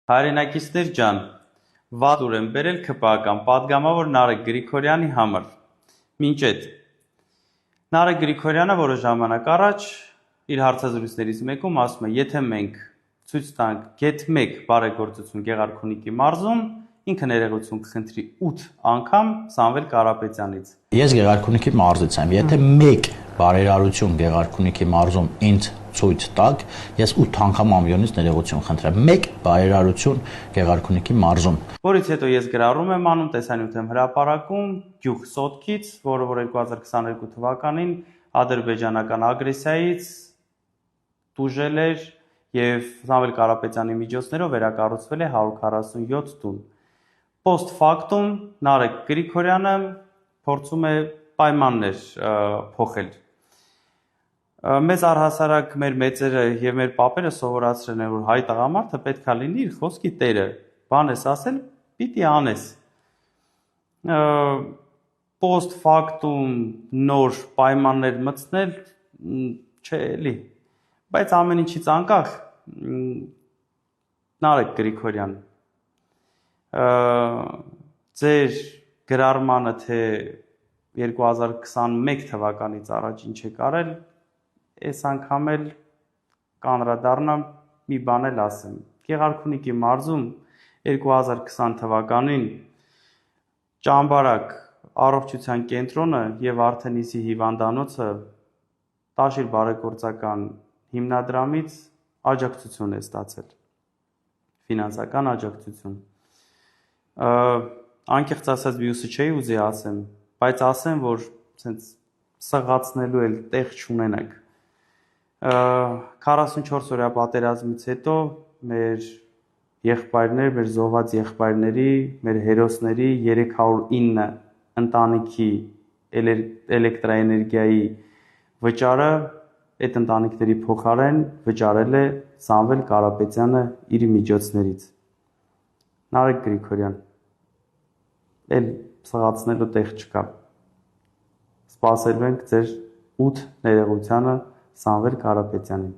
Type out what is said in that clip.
Հայրենակիցներ ջան, վատ ուր եմ բերել քպական, պատգամավոր Նարեկ Գրիգորյանի համար։ Մինչ այդ Նարեկ Գրիգորյանը որոշ ժամանակ առաջ իր հարցազրույցներից մեկում ասում է, եթե մենք ցույց տանք գեթ 1 բարեգործություն Գեղարքունիքի մարզում, ինքը ներողություն կխնդրի 8 անգամ Սամվել Կարապետյանից։ Ես Գեղարքունիքի մարզից եմ, եթե մեկ բարերարություն Գեղարքունիքի մարզում ինձ ցույց տաք, ես 8 անգամ ամյոնից ներողություն խնդրեմ։ Մեկ բարերարություն Գեղարքունիքի մարզում։ Որից հետո ես գրառում եմ անում տեսանյութ եմ հրապարակում գյուղ Սոտքից, որը որ 2022 թվականին ադրբեջանական ագրեսիայից տուժել էր եւ Սամվել Կարապետյանի միջոցներով վերակառուցվել է 147 տուն։ Post factum Նարեկ Գրիգորյանը փորձում է պայմաններ փոխել։ Մեզ առհասարակ մեր մեծերը եւ մեր պապերը սովորացրել են, որ հայ տղամարդը պետքա լինի իր խոսքի տերը։ Բան ես ասել, պիտի անես։ Post factum նոր պայմաններ մտցնել չէ էլի։ Բայց ամեն ինչից անկախ Նարեկ Գրիգորյան ձեր գրառմանը թե 2021 թվականից առաջ ինչ եք արել, այս անգամ էլ կանրադառնամ մի բան էլ ասեմ։ Գեղարքունիքի մարզում 2020 թվականին Ճամբարակ առողջության կենտրոնը եւ Արթենիսի հիվանդանոցը Տաշիր բարեգործական հիմնադրամից աջակցություն է ստացել, ֆինանսական աջակցություն։ Անկեղծ ասած մյուսը չէի ուզի ասեմ, բայց ասեմ, որ ցենց սղացնելու էլ տեղ չունենակ։ 44 օրյա պատերազմից հետո մեր եղբայրներ, մեր զոհված եղբայրների, մեր հերոսների 309 ընտանիքի էլեկտրաէներգիայի վճարը այդ ընտանիքների փոխարեն վճարել է Սամվել Կարապետյանը իր միջոցներից։ Նարեկ Գրիգորյան, էլ սղացնելու տեղ չկա։ Սպասելու ենք ձեր 8 ներողությանը Սամվել Կարապետյանին։